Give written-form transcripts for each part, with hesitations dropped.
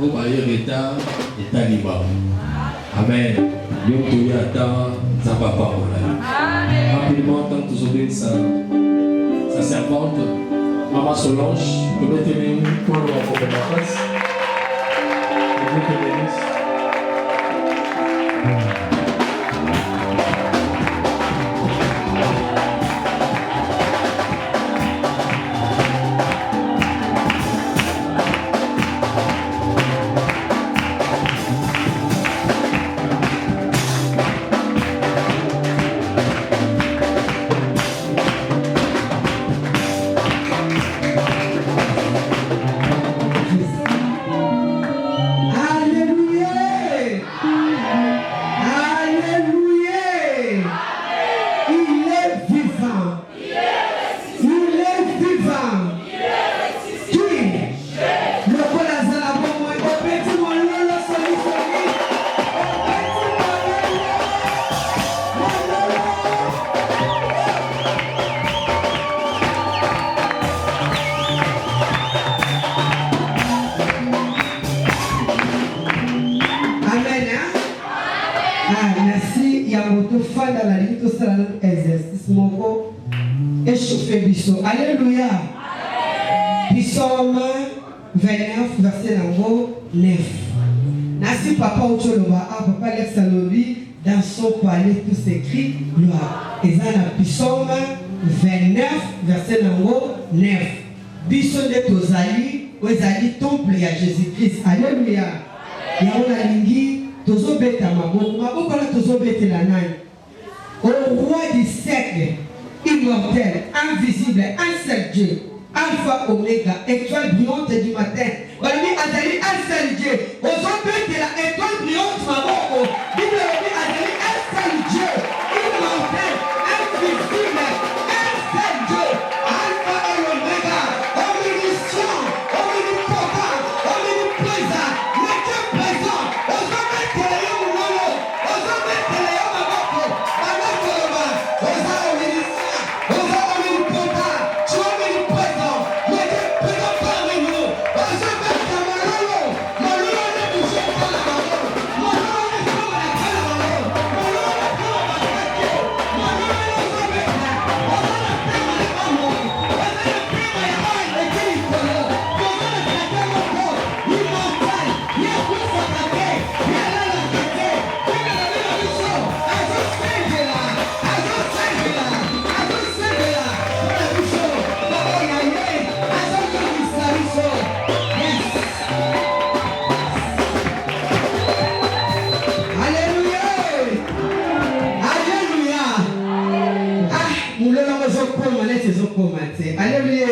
Nako baye retard état libre. Amen. Yo to ya ta za papa voilà. Rapidement tant tous obéis ça. Sa servante Maman Solange, que vous tenez pour le rapport de ma face. Que Dieu te bénisse. Alléluia. Psaume 29, verset 9. Nasi papa Ocholoba, papa Lexalobi, dans son palais tout s'écrit gloire. Et ça, la Psaume 29, verset 9. Bison de Tozali, Ozali, temple à Jésus-Christ. Alléluia. Yaona lingi, Tozo beta maboko, maboko la Tozo beta la nai. Au roi du siècle, immortel, invisible, un seul Dieu, Alpha, Oméga, étoile brillante du matin. Balmi Azali, un seul Dieu. Aux hommes de la étoile brillante, Maboko. Bible Azali, un seul Dieu, immortel, invisible, un seul Dieu, Alpha et Oméga, omniscient, omnipotent, omniprésent, le Dieu présent. Aux hommes de l'homme, aux hommes de l'homme, Maboko, Maboko, aux hommes Alléluia.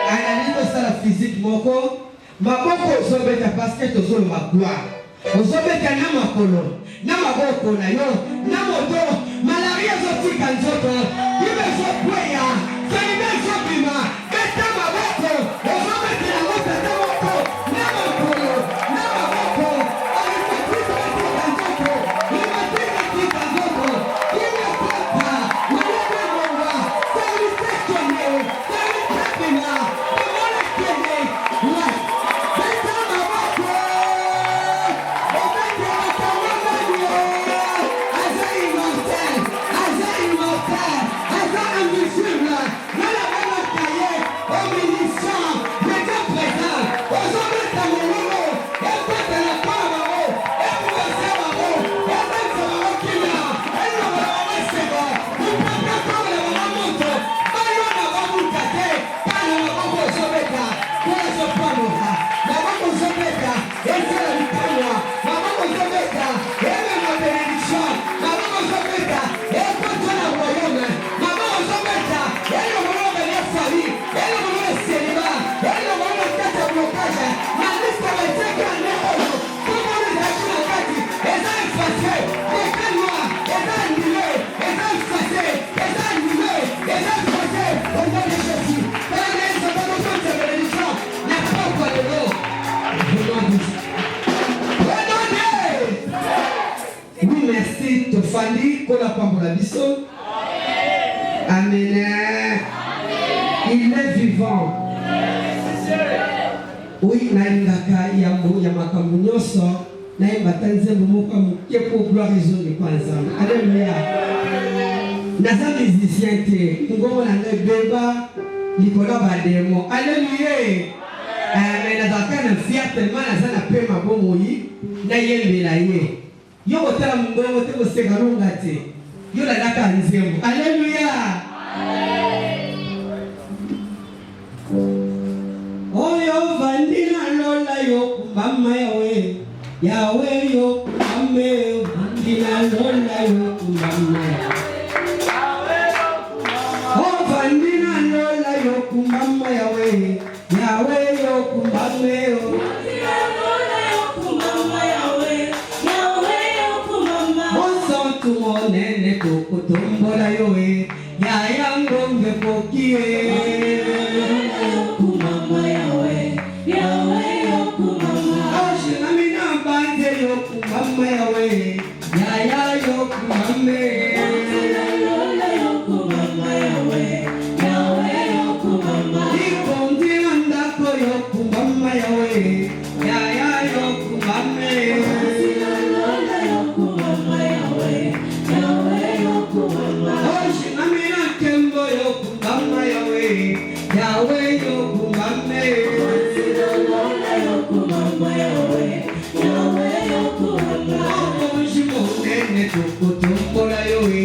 Analyse ça la physique moko. Maboko ozobeta parce que tozo ma gloire. Ozobeta na makolo. Na maboko na yo. Na moto. Malaria zoti kanzoto. Ibe zo kweya. Saibe zo bima. Beta maboko. Ozobeta na moto na moko. Na makolo. Na maboko. Alifika kanzoto. Ibe kanzoto. Ibe papa. Oui, merci. Tofandi, Kola Pambola Bisso. Amen. Il est vivant. Oui, Naïngaka, il y a makambo nyonso na yembata nzembo moko moke po gloire ezongi kwa nzambe. Alléluia. Naza musicien te ngombo na ngai beba likolo bademo. Alléluia. Mais nazalaka na fier tellement naza na pe mabomoi nayembela ye. Yo kotala mongongo te koseka longa te. Yo lalaka nzembo. Alléluia. Oyo vandina lola yo kumbama yawe. Yawe yo kumbame vandina lola yo kumbama yawe. Oh vandina lola yo kumbama yawe. Yawe yo kumbame yo. Vandina lola yo kumbama yawe. Yawe yo kumbama. Monsantu monene kukutumbola yowe. Yaya ngombe pokie. Mama yawe, yaya yoku mame. Lola yoku mama yawe, yawe yoku mama. Ikondi andako yoku mama yawe, yaya yoku mame. Lola yoku mama yawe, yawe yoku mama. Oshi namina kembo yoku mama yawe, yawe yoku mame. Lola yoku mama yawe, yawe yoku mama. Nene tukutumbola yowe,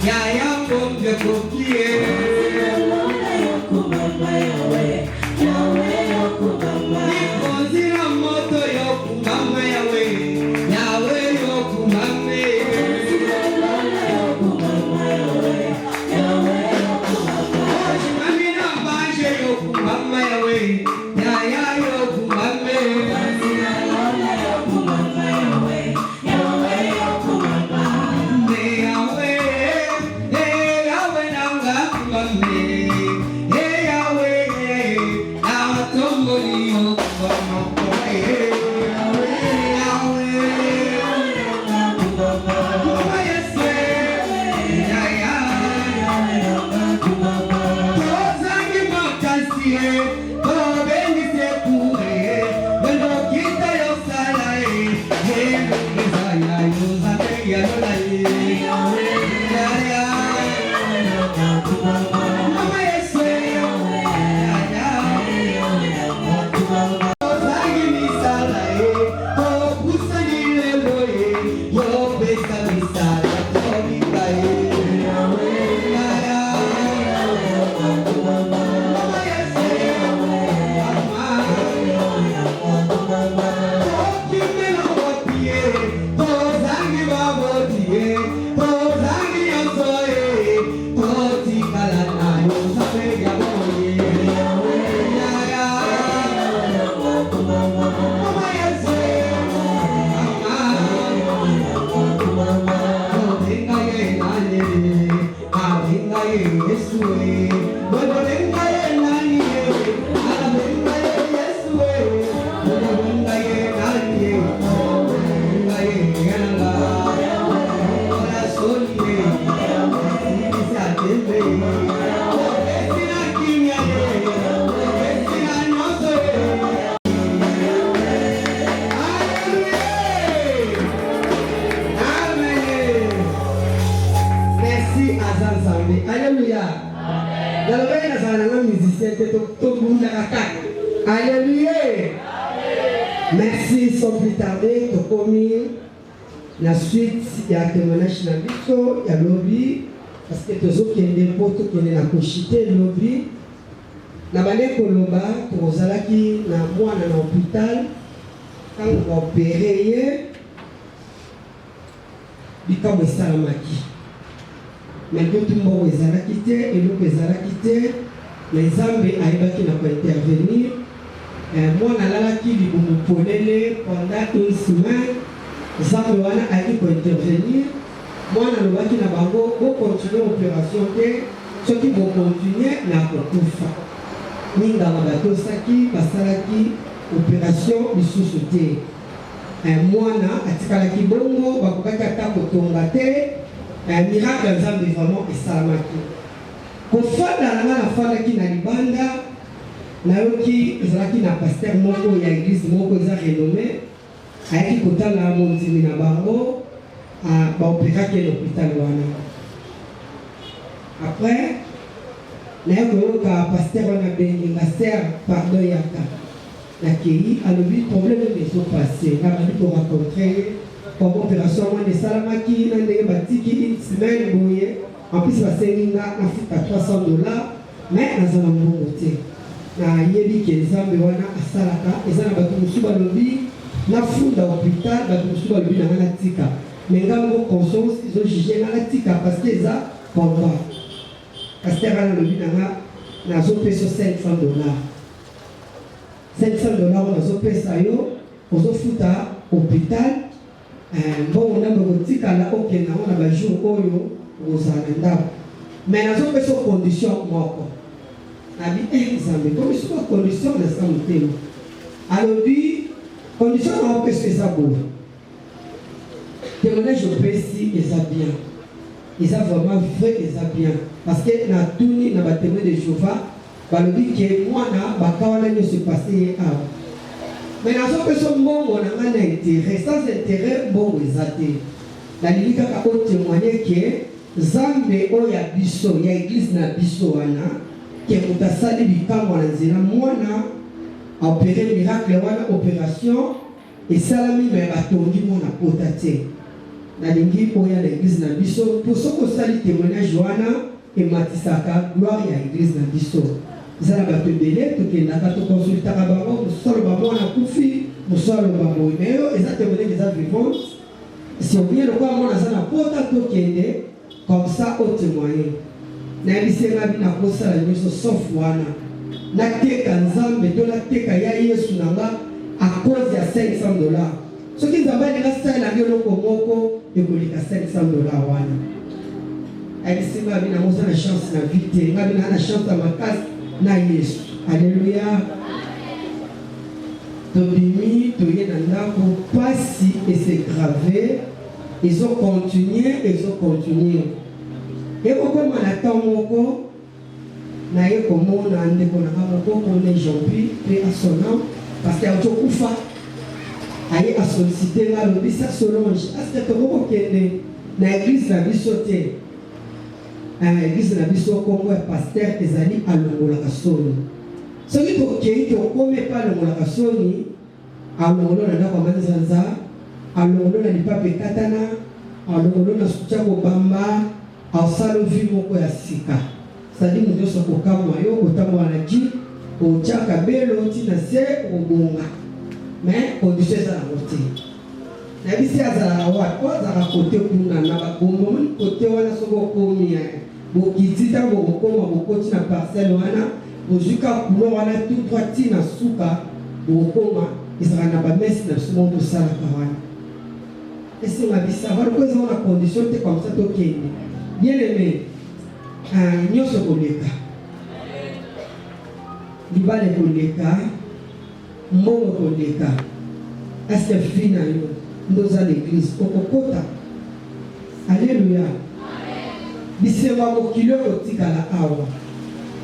yaya ngombe kokie. Lola yoku mama yawe, yawe yoku mama. Nikozira moto yoku mama yawe, yawe yoku mame. Lola yoku mama yawe, yawe yoku mama. Oshimamina banje yoku mama yawe, yaya yoku mame. Lola yoku mama yawe, yawe yoku mama. Alléluia. Merci sans plus tarder de commis la suite il y a témoignage na biso ya lobby parce que toujours qu'il y a des potes qui na kochité lobby na bale koloba tozalaki na mwana na hôpital quand on opéré bikambo esalamaki mais tout moko ezalaki te eloko ezalaki te mais Zambé ayebaki na intervenir. Moi nalalaki libumu polele pendant une semaine. Zambé wana ayaki ko intervenir. Moi nalobaki na bango bo continuer opération te soki bo continuer na kokufa. Minga mabato saki basalaki opération lisusu te. Mwana atikalaki bongo bakokaki ata kotonga te. Miracle Zambé vraiment esalamaki. Kofanda na ngana fanda ki na libanda na yoki ezalaki na pasteur moko ya église moko eza renommé ayaki kotala mondimi na bango baopéraki l'hôpital wana. Après naye koyoka pasteur wana benginga ser pardon yaka nakei alobi problème ezopasse nga bandi korencontre comme opération wana esalamaki na ndenge batiki une semaine boye en plus basengi nga nafuta $300 mais naza na mbongo te nayebi ke nzambe wana asalaka eza na bato mosusu balobi nafunda hôpital bato mosusu balobi nanga natika mais nga ngo conscience ezojuge nga natika parce que eza combat pasteur wana alobi nanga nazopesa $500 $500 nazopesa yo ozofuta hôpital mbongo ndambo kotikala okenda ngo na bajour oyo ozala na ndako mais nazopesa condition moko nabi nzambe komi soki condition nasa motema alobi condition naopesa eza boye témoignage opesi eza bien eza vraiment vrai eza bien parce que na tuni na batémoin de Jéhovah balobi ke mwana bakawana nyonso epase ye awa mais nazopesa mbongo na nga na intérêt sans intérêt mbongo eza te nalingi kaka otémoigne ke nzambe oyo ya biso ya église na biso wana ke moto asali bikamwa na nzela mwana aopere miracle wana opération esalami me batongi mwana pota te nalingi oya na église na biso po soki osali témoignage wana ematisaka gloire ya église na biso eza na bato ebele tokendaka tokonsultaka bango mosusu aloba mwana kufi mosusu aloba boye me yo eza témoignage eza vivante si obie lokola mwana aza na pota tokende comme ça otémoigne nayebisenga bina kosala nyonso sauf wana nateka nzambe to nateka ya yesu na nga à cause ya $500 soki nzambe alinga saelanga eloko moko ekolika $500 wana ayebisenga bina moza na chance na vie te nga bina na chance ya makasi na yesu alleluya tobimi toye na ndako pasi esegrave ezocontinue ekokoma na temps moko naye komona ndeko nanga moko kone Jean-Pi mpe asonam parce que azokufa aye asolicite nga alobi sa Solange aske tokokokende na église na biso te église na biso kongo ya paster ezali alongolaka soni soki tokei tokome mpe alongolaka soni alongolo na ndako amanzanza alongolo na lipape ekatana alongolo na sutia kobamba asala vi moko ya sika sadi moto nyonso kokamwa yo kotambola na ji otiaka belo ntina se obonga mais condition eza nango te nayebisi azalaka wapi o azalaka kote kuna na bagombo moni kote wana soki okomi bokiti ntango bokoma bokoti na parcelle wana bozwika kulo wana tout droit ntina suka bokoma ezalaka na bamesi na biso mo tosalaka wana esenga bisava loko eza wana condition te comme ça tokende bien aimé nyonso koleka libala koleka mbongo koleka aske fi na yo ndoza l'église okokota alleluya bisenga mokili oyo kotikala awa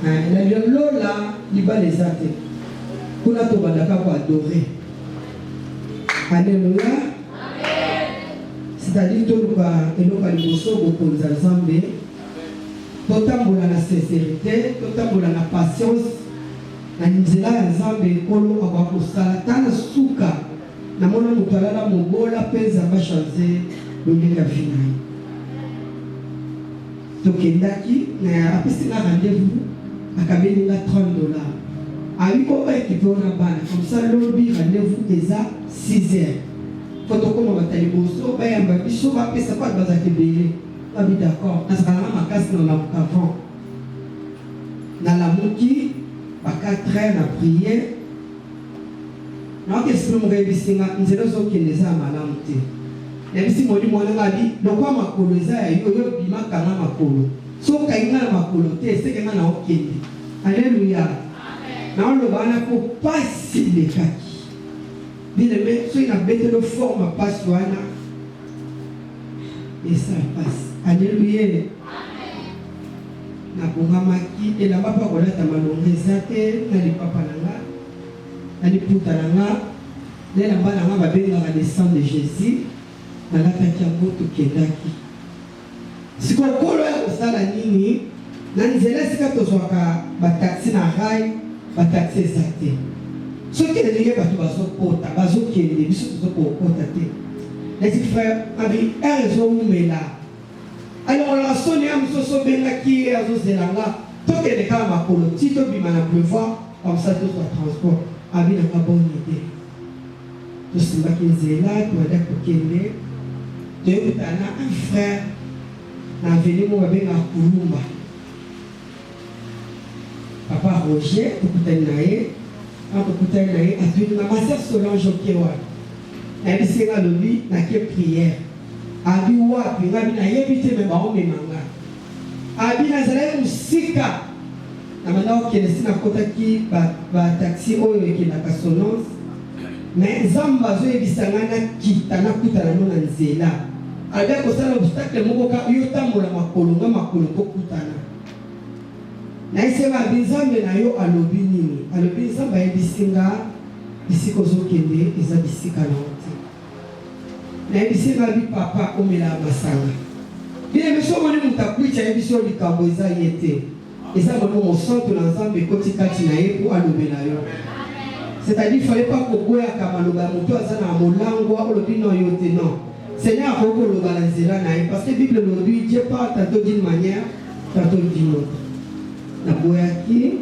na lola libala eza te kuna tobandaka koadore alleluya c'est-à-dire toluka eloka liboso bokonza nzambe totambola na sincérité totambola na patience na nzela ya nzambe ekolo akakosala ta na suka namona moto alala mobola mpe nzambe achange lolenge ya vi na ye tokendaki apesi nga rendez-vous akabeli nga $30 ayiko ekipe wana bana comme ça lobi rendez-vous eza 6h faut tokoma bata liboso bayamba biso bapesa bato bazalaka ebele babi d'accord nazakalanga makasi na lamuka avant nalamuki ba 4h na priere naoka esprit moko eyebisinga nzela ozokende eza ya malamu te nayebisi molimo wana ngabi lokwa makolo eza ya yo yo bimakanga makolo so okainga na makolo te esekenga na okende alleluya naoloba wana po pasi lekaki bien-aimé soki nabetelo forme pasi wana esa pasi alleluya nabongamaki elamba mpa kolata malongo eza te na lipapa na nga na liputa na nga les lambana va bien la naissance de Jésus na la takiango to kendaki sikokolo ya kosala nini na nzela sika tozwaka bataxi na rail bataxi ezate soki elingi bato bazokota bazokende biso tozokokota te neti frère abi ere ezowumela alongolaka soni ya mosusu obengaki azozelanga tokende kaka makolo ti tobima na pleuvoir comme ça tozwa transport abi nanga bonne idée tosimbaki nzela toada kokende toyokutana na un frère na aveni mo babengaka kulumba papa Roger tokutani na ye akokutani na ye atuni na maser Solange oke wana nayebisinga alobi nake prière abi wapi ngabi nayebi te me baomemanga abi nazalaki mosika na banda okende si nakotaki bataxi oyo ekendaka Sonance mais nzambe azoyebisanga nakita nakutana no na nzela abi akosala obstacle moko ka yo tambola makolo nga makolo kokutana nayesenga abi nzambe na yo alobi nini alobi nzambe ayebisinga bisika ozokende eza bisika na yo te nayebisinga abi papa omela masanga bile biso moni moto akwica yebiso likambo eza ye te eza mono mosantu na nzambe ekoti kati na ye mpo alobela yo c'est-à-dire fallait pas koboyaka maloba moto aza na molangwa olobi no yo te non Seigneur akoki koloba na nzela na ye parce que Bible lobi Dieu parle tantôt d'une manière tantôt d'une autre naboyaki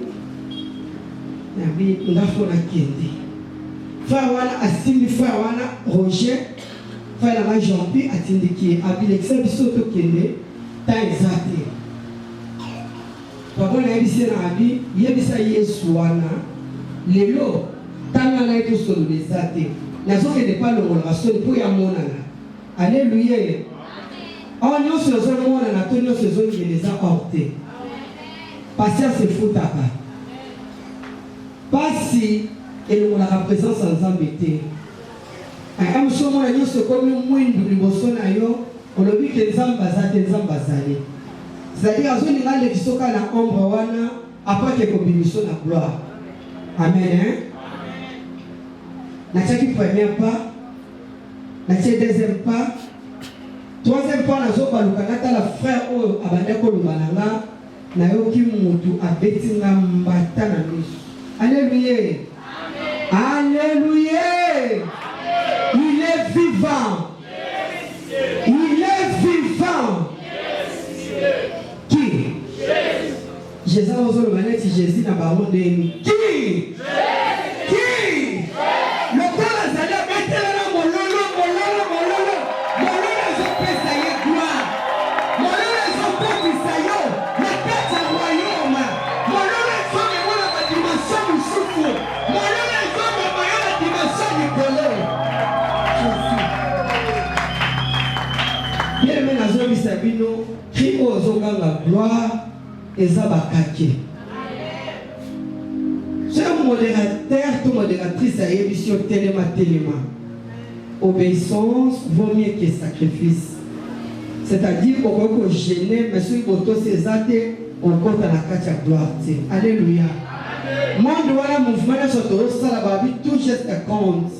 nabi ngafo nakende frère wana asimbi frère wana Roger frère nanga Jean-Pi atindiki abilekisa biso tokende ta eza te papa nayebisi na abi yebisa Yesu wana lelo tanga na ye tosoloba eza te nazokende pa longolaka soni mpo ya monana alleluya awa nyonso ezomonana to nyonso ezongende eza or te patience efutaka pasi elongolaka présence ya nzambe te amoso omona nyonso ekomi mwindu liboso na yo olobi ke nzambe aza te nzambe azali c'est-à-dire azolinga alekiso kaka na ombre wana apake kobimiso na gloire amen natiaki premier pas natie deuxième pas troisième pas nazobaluka natala frère oyo abanda koloba na nga nayoki mutu abetinga mbata na miso alléluia alléluia il est vivant il est vivant qui Jésus ozoloba neti Jésus na bango ndeni qui lokola azali abetelana mololo ezopesa ye gloire mololo ezobebisa yo na kati ya royaume mololo ezomema na badimension mosusu mololo ezomema yo na dimension likolo bien-aimé nazobisa bino kri oyo ozonganga gloire eza bakake un modérateur, tout modératrice a émission téléma. Obéissance vaut mieux que sacrifice. C'est-à-dire qu'on peut gêner, mais si on peut s'exalter, on compte à la carte à gloire. Alléluia. Moi, je vois le mouvement de ce ça la vie, tout geste compte.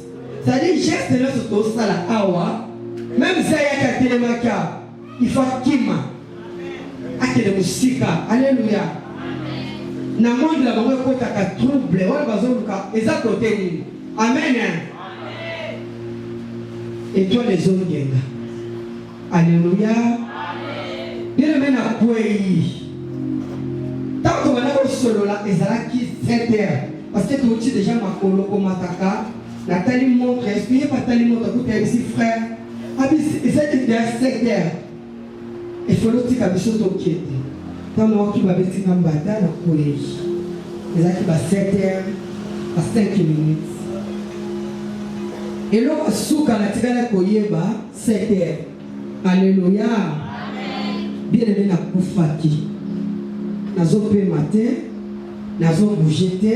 C'est-à-dire, geste de ce ça la awa, même si il y a un téléma, il faut qu'il m'a. Akele musika. Alléluia. Na monde la bango ko taka trouble wala bazoluka eza côté nini amen et toi les hommes genga alléluia bien amen à kwei tant que bana ko solola ezalaki 7 heures parce que tu déjà makolo ko mataka natali montre expliquer pas tali montre ko te ici frère abi c'est déjà 7 heures il faut le tika biso to kiete. Quand on va faire un bataille dans le collège, les acquis à 7 heures, à 5 minutes. Et là, on va faire un 7 heures. Alléluia. Bien aimé, na koufaki. Nazo pe matin, nazo bougete,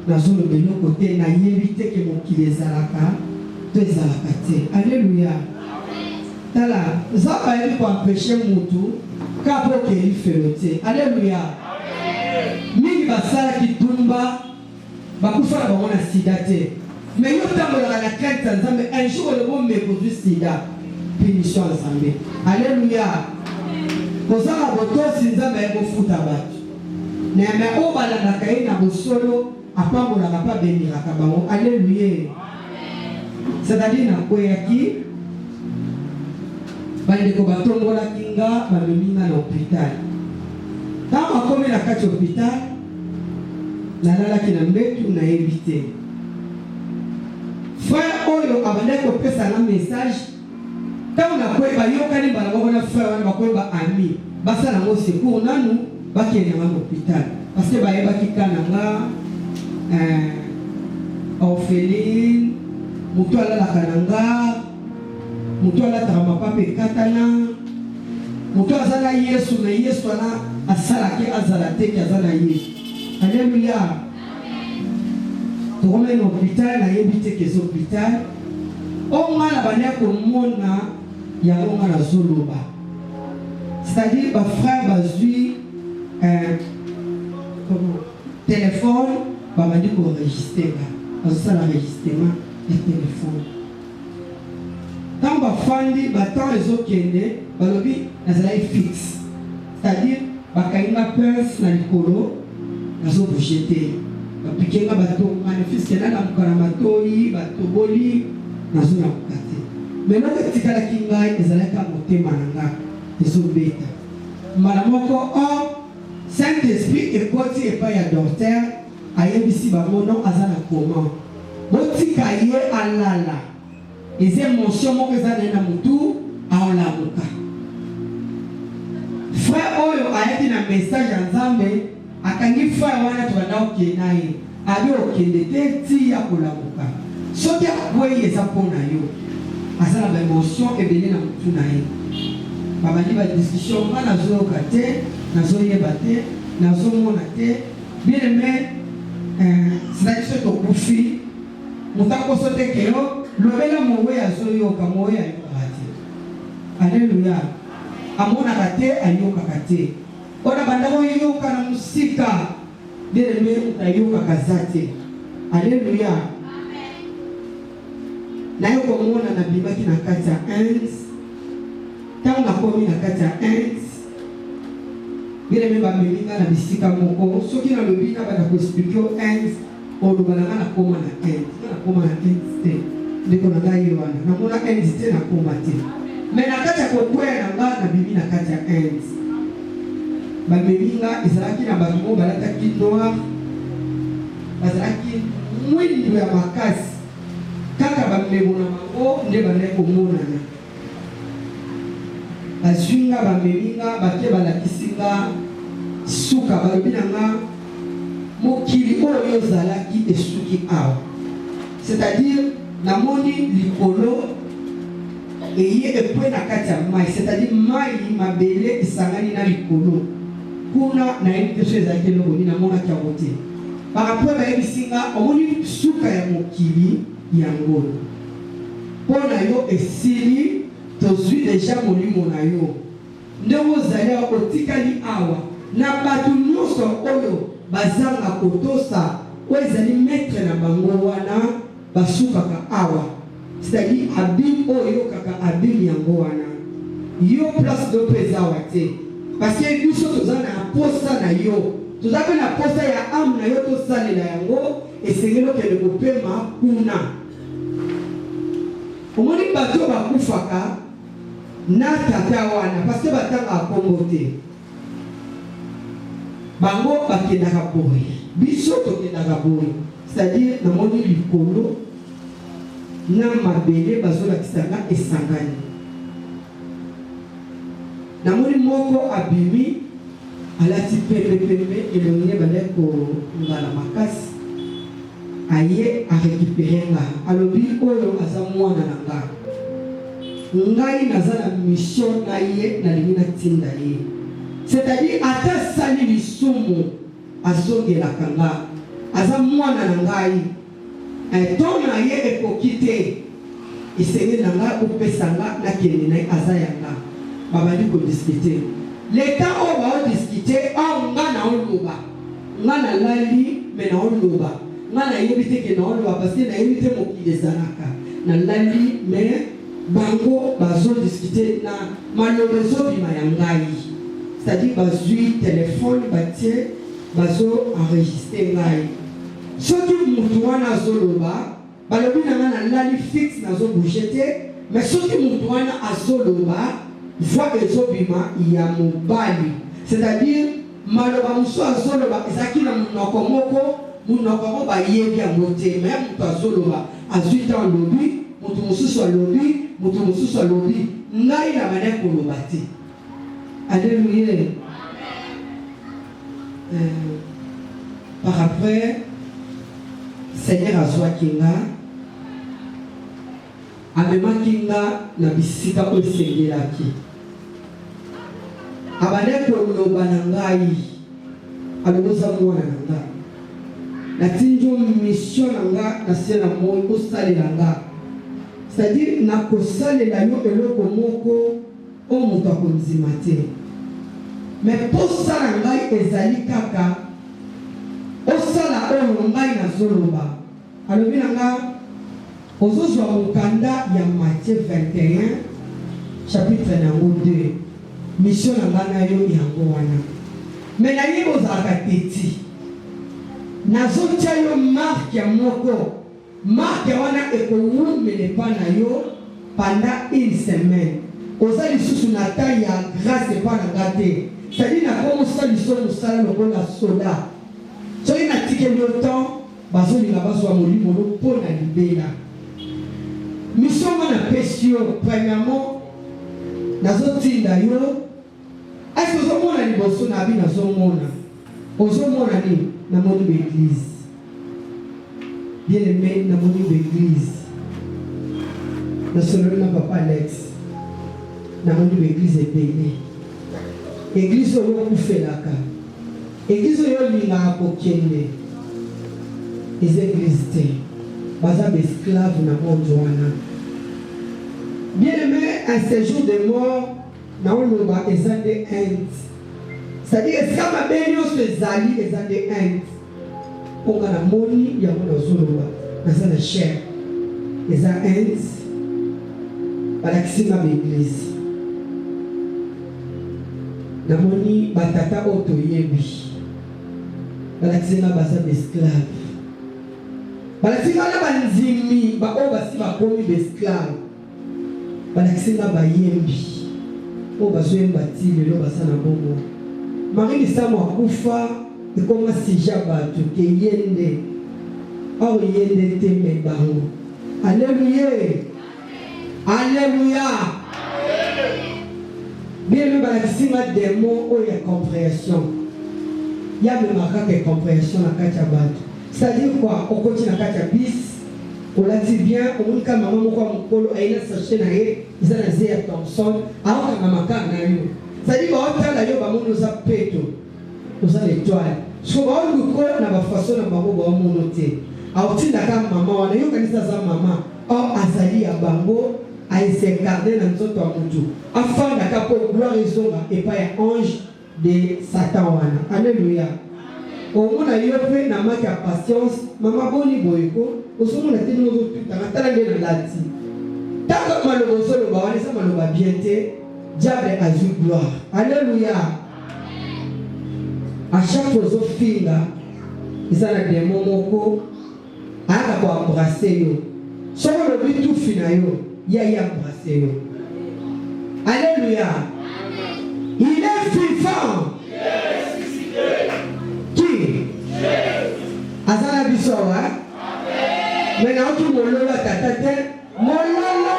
nazo le belo côté, na yébité que mon qui les alaka, deux alaka. Alléluia. Tala, ça va être pour empêcher Moutou, car pour qu'il fait. Alléluia. Mingi basala ki tumba, bakufa la bamona sidate. Mais yo tambola la crainte ensemble un jour le bon me produit sida punition ensemble. Alléluia. Kozala boto sinzambe ego futa batu. Na me obala na kai na bosolo apambola ka pa benira ka bango. Alléluia. C'est-à-dire na koyaki bande ko batongola kinga bameminga na hôpital. Tant akomi na kati hôpital nalalaki na mbetu na éviter. Frère oyo abandaki kopesa na message tant na koyeba yokani bana bako na frère wana bakoyeba ami basala ngo secours nanu bakende na hôpital parce que bayebaki kana nga orpheline mutu alalaka na nga mutu alataka mapapa ekatana mutu azala yesu na yesu wana asalaki azala teki azala yesu. Alléluia. Tourne l'hôpital, na yebite que l'hôpital. On a la bannière comme mona, ya on a la zoloba. C'est-à-dire, ma frère bazui téléphone, m'a dit qu'on enregistrait là. Ça l'enregistrement du téléphone. Quand ma fandi, tant les autres qui est balobi, elle est fixe. C'est-à-dire, ma kainga pince na likolo, na zo bougeter. Pikenga bato manifeste na mukaramatoi bato boli nazo na kukate mais non que tikala kinga ezalaka motema nanga ezobeta mala moko Saint-Esprit ekoti epa ya docteur ayebisi bango non azana comment botika ye alala les émotions moko ezana na mutu aolamuka frère oyo ayaki na message ya Nzambe akangi frère wana twana okenaye abi okende te ti ya kolamuka soki akwei eza mpona yo asala baémotion ebele na mutu na ye babandi badiscussion nga nazoyoka te nazoyeba te nazomona te bien aimé c'est-à-dire soki tokufi moto akoso te ke yo lobela mowe azoyoka mowe ayokaka te. Alléluia. Amonaka te ayokaka te. Ona bandako yoka na musika dele me utayoka kazate. Alléluia. Amen. Na yoko mona na bibaki na kati ya 1 tant na komi na kati ya 1 dele me ba meminga na bisika moko soki na lobina ba ko expliquer 1 odo balanga na koma na 1 na koma na 1 te ndiko na ngai wana na mona 1 te na koma te mais na kati ya kokwela nga na bibi na kati ya 1 bameminga ezalaki na bango balataki noir bazalaki mwindo ya makasi kaka bamemo na bango nde bandaki komonana bazwinga bameminga bake balakisinga suka balobi na nga mokili oyo ozalaki esuki awa c'est-à-dire namoni likolo eye epwe na kati ya mai c'est-à-dire mai mabele esangani na likolo kuna na yebi te so ezalaki eloko nini namonaki yango te par rapport bayebisinga omoni suka ya mokili yango mpo na yo esili tozwi deja molimo na yo ndenge ozali awa otikali awa na bato nyonso oyo bazanga kotosa oyo ezali maître na bango wana basukaka awa c'est-à-dire abim oyo kaka abim yango wana yo place do mpe eza awa te parce que biso toza na posa na yo toza mpe na posa ya ame na yo tosalela yango esengeli okende kopema kuna omoni bato bakufaka na tata wana parce que batanga akongo te bango bakendaka boye biso tokendaka boye c'est-à-dire namoni likolo na mabele bazolakisanga esangani namoni moko abimi alati pembe elongi bale kongala makasi aye arécupere nga alobi oyo aza mwana na nga ngai naza na mission na ye nalingi natinda ye c'est-à-dire ata sali lisumu azongelaka nga aza mwana na ngai ton na ye ekoki te esengeli na ngai opesa nga nakende na ye aza yanga babandi kodiskute le temps oyo baodiskute awo nga na oloba nga nalali me na oloba Mana yebite ke non va parce que na yebite mokili ezalaka na lali mais bango bazo discuter na malobezo bima ya ngai, c'est-à-dire bazui téléphone batie bazo enregistrer ngai soki mutu wana azoloba balobi na nga na lali fixe nazo bouger te, mais soki mutu wana azoloba voix ezobima ya mobali, c'est-à-dire maloba musu azoloba ezaki na munoko moko munoko mo bayebi yango te, mais mutu azoloba azwi ta lobi mutu mususu alobi mutu mususu alobi ngai na bana koloba te. Alléluia. Par après Seigneur azwa kinga amemaki nga na bisika oyo esengelaki abande koloba na ngai aloboza mwana na nga natindi yo mission na nga na se na moi osalela nga, c'est-à-dire nakosalela yo eloko moko oyo moto akondima te, mais posala ngai ezali kaka osala oyo ngai nazoloba. Alobi na nga ozozwa mokanda ya Matthieu 21 chapitre nango 2 mission na nga na yo yango wana, mais nayebi ozalaka teti nazotia yo marke ya moko, marke wana ekowumela epa na yo pendant une semaine, oza lisusu na taille ya grâce epa na nga te, c'est-à-dire nakomosala liso mosala lokola soda soki natikeli yo temps bazolinga bazwa molimo mpo na libela. Mission wana pesi yo premièrement nazotinda yo est-ce que ozomona liboso na bi nazomona nini namoni l'église bien aimé, namoni l'église nasololi na papa Alex namoni l'église ebele, église oyo okufelaka, église oyo olingaka kokende eza église te, baza esclave na monde wana. Bien aimé, un séjour de mort na oloba eza de Inde, c'est-à-dire esika mabe nyonso ezali eza de Inde mponga na moni yango nazoloba naza na chair eza Inde balakisi nga baeglise namoni batata oyo toyebi balakisi nga baza baesclave, balakisi nga na banzimi baoyo basi bakomi baesclave, balakisi nga bayembi oyo bazoyemba ti lelo baza na bongo. Marie Lisamo akufa ekoma sija bato ke yende awo yende te me bango. Alléluia. Alléluia. Bien balakisi nga démon oyo ya compréhension, ya memaka ke compréhension na kati ya bato, c'est-à-dire quoi okoti na kati ya bis olati bien omonika mama moko ya mokolo ayina sachet na ye eza na ze ya Thompson aokanga makanga na yo, c'est-à-dire baotala yo bamoni oza peto oza l'étoile so baoluko na bafaso na bango baomono te aotindaka mama wana yokanisa aza mama or azali ya bango aesekarde na nzoto ya motu afandaka mpo gloire ezonga epai ya ange de Satan wana. Alléluia. Omona yo mpe na maki ya patience mama boni boyeko ozomona te ndenge ozotutanga tala nde na lati ntango maloba ozoloba wana eza maloba bien te, diable azwi gloire. Alléluia. À chaque fois ozofinga eza na démon moko ayaka koembrase yo soko olobi tufi na yo ya embrase yo. Alléluia. Il est vivant. Qui? Azala biso wa? Amen. Mais na otu mololo tata te. Mololo.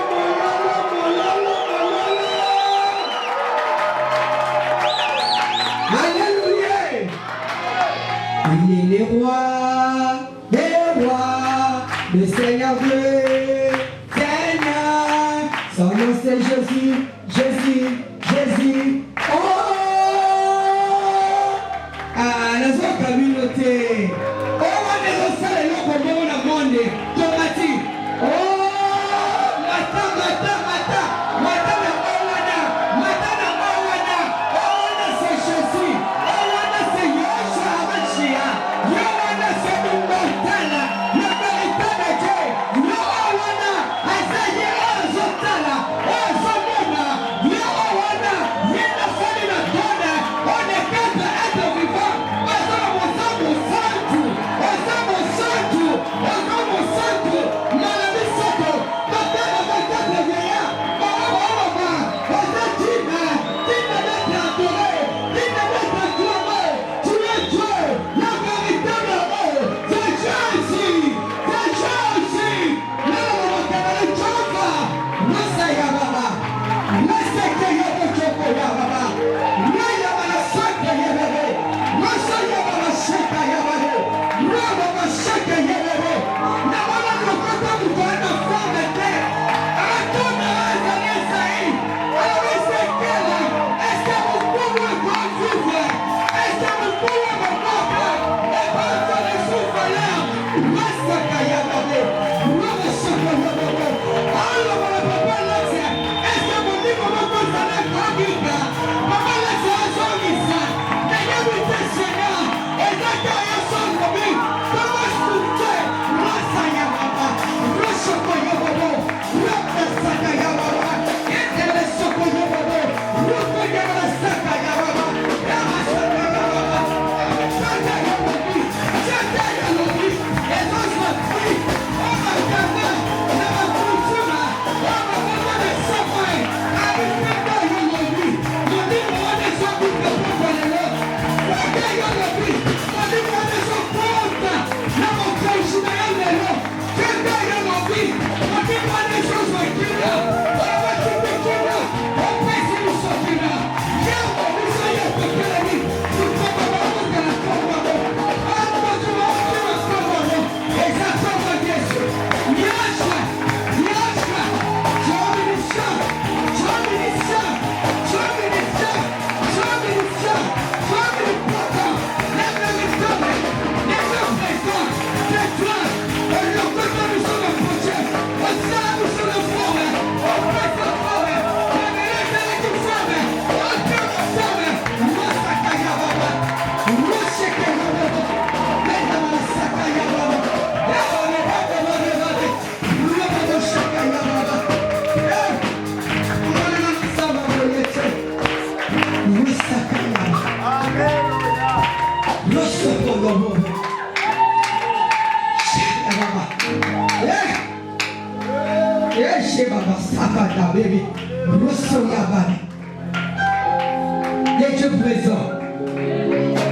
Alléluia. Il est le roi des rois, le Seigneur Dieu, Seigneur. Son nom c'est Jésus, Jésus, Jésus. Oh! Ah, la zone communauté. Oh, on est au salé, l'on comprend le monde. Tomati. Oh! Mata, Baba Sakata, baby. Rosoyabani. Les Dieu présent.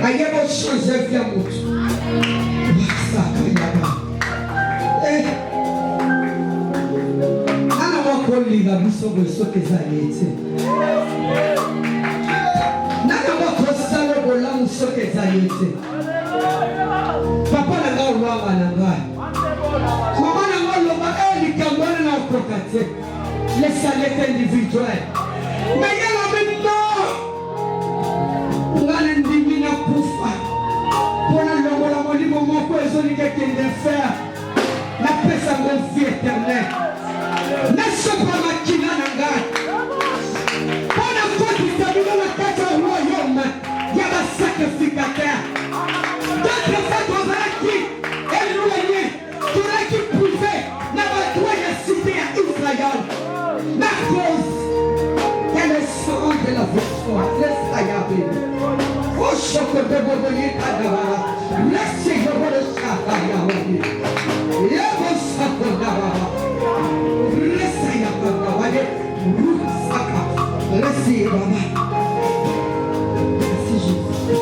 Aïe, votre chose est bien mout. Sakayaba. Ana wakolila bisogo soke zalete. Nana wakosalo bola soke zalete. Papa na nga ulwanga na nga. Mama na nga loba likamwana na okokate. Les individuel. Mais il y a la même mort. On a l'endimi na poufa. Pour la lomola moli moment pour les olives qui viennent faire. La paix à mon vie éternelle. Ne sois pas makina nanga. Pour la foi du tableau la tête au royaume. Il y a un sacrificateur. D'autres fois, on a qui éloigné. On a qui privé. N'a pas droit de citer à Israël. La cause, quel est le sang de la victoire? Laisse-la oh, choc de Boboye Kadabara. Laissez-le le Chakaya. Yabo Sako Dabara. Laissez-la Kadabara. Saka. Laissez-la Baba. Merci Jésus.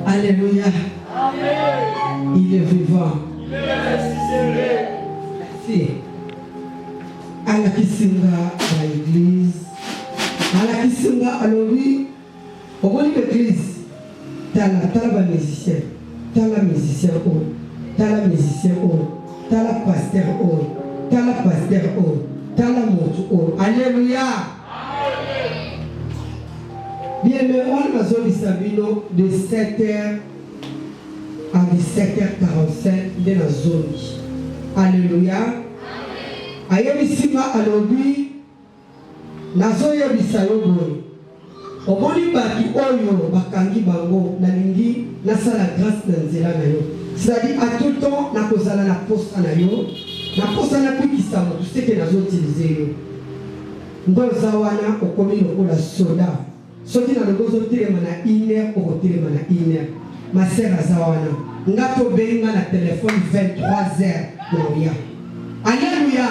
Alléluia. Amen. Il est vivant. Il est ressuscité. Merci. À la Kisinga, à l'église. À la Kisinga, alors oui, au bout de l'église, t'as la musicien, t'as la musicien haut, t'as la musicien haut, t'as la pasteur haut, t'as la pasteur haut, t'as la moto haut. Alléluia. Bien, mais on a besoin de Sabino de 7h à 17h45 de la zone. Alléluia. Ayebisima alobi nazoya bisayo boy. Omoni batu oyo bakangi bango nalingi nasala grâce na nzela na yo. C'est-à-dire à tout temps na kozala na poste na yo. Na poste na kwikisa mo tout ce que nazo utiliser yo. Ndoza wana okomi lokola soda. Soki na logozo telema na 1 heure au telema na 1 heure. Ma sœur azawana. Ngato benga na téléphone 23h na ria. Alléluia.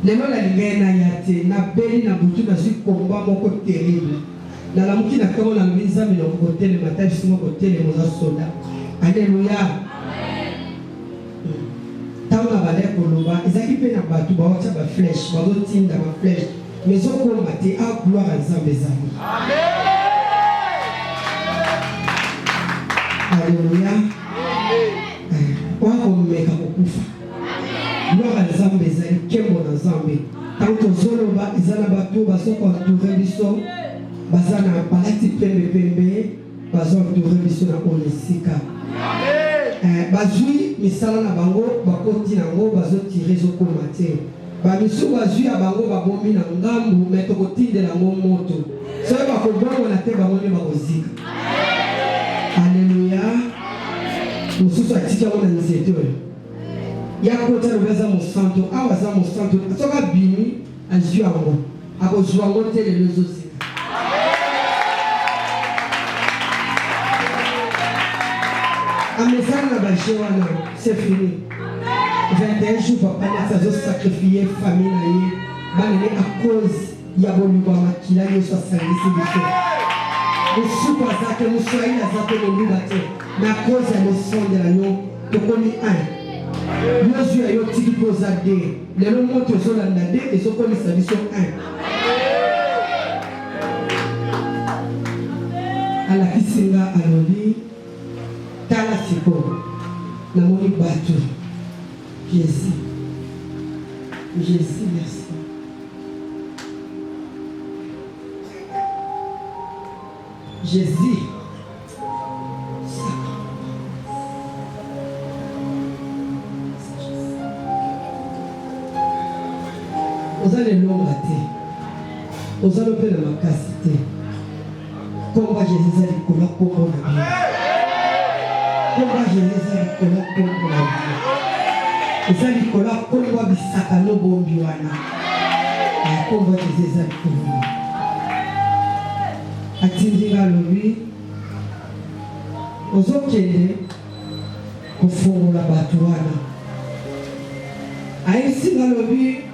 Lelo la lingena yate na beli na butu na zui komba moko terrible. Na la muki na kamo na minza mi na kote le matin simo kote le moza soda. Alléluia. Tauna bale koloba ezaki pe na batu ba wacha ba flèche ba rotinda ba flèche. Mais on combat à gloire à Nzambe. Amen. Alléluia. Wakomeka kokufa. Gloire à Nzambe ezali kembo na Nzambe. Tant tozoloba ezala bato basoko entouré biso bazana balati pembe bazo entouré biso na onesika. Amen. Bazui misala na bango bakoti nango bazo tirer zo komate. Bamisu bazui ya bango babomi na ngambu mais tokotindela ngo moto. Soki bakobongo na te bamoni bakozika. Alléluia. Mususu atika ngo na nzete oyo. Ya kota lobeza mosanto awa za mosanto soka bimi azui yango akozwa ngo te lelo ezosika. Amesana na baje wana c'est fini. 21 jours papa na sazo sacrifier famille na ye banene à cause ya boluba makila yo so sangisi biso. Musuku azake muswahili azake loluba te na cause ya leçon de l'agneau tokomi 1. Yozu ya yo tiki poza 2. Lelo moto ezolanda 2 ezokomisa biso 1. singa alobi tala siko na moni bateau. Jésus, merci. Jésus, vous allez l'homme vous allez faire la macacité. Comment Jésus a dit qu'on a pour la vie. Comment Jésus a dit qu'on a pour la vie. Vous allez dit qu'on a pour la vie. Ça a nos bons biwana. Comment Jésus a dit pour la vie. Atindira lui. Aux autres au fond la batouana. Aïe si dans le but.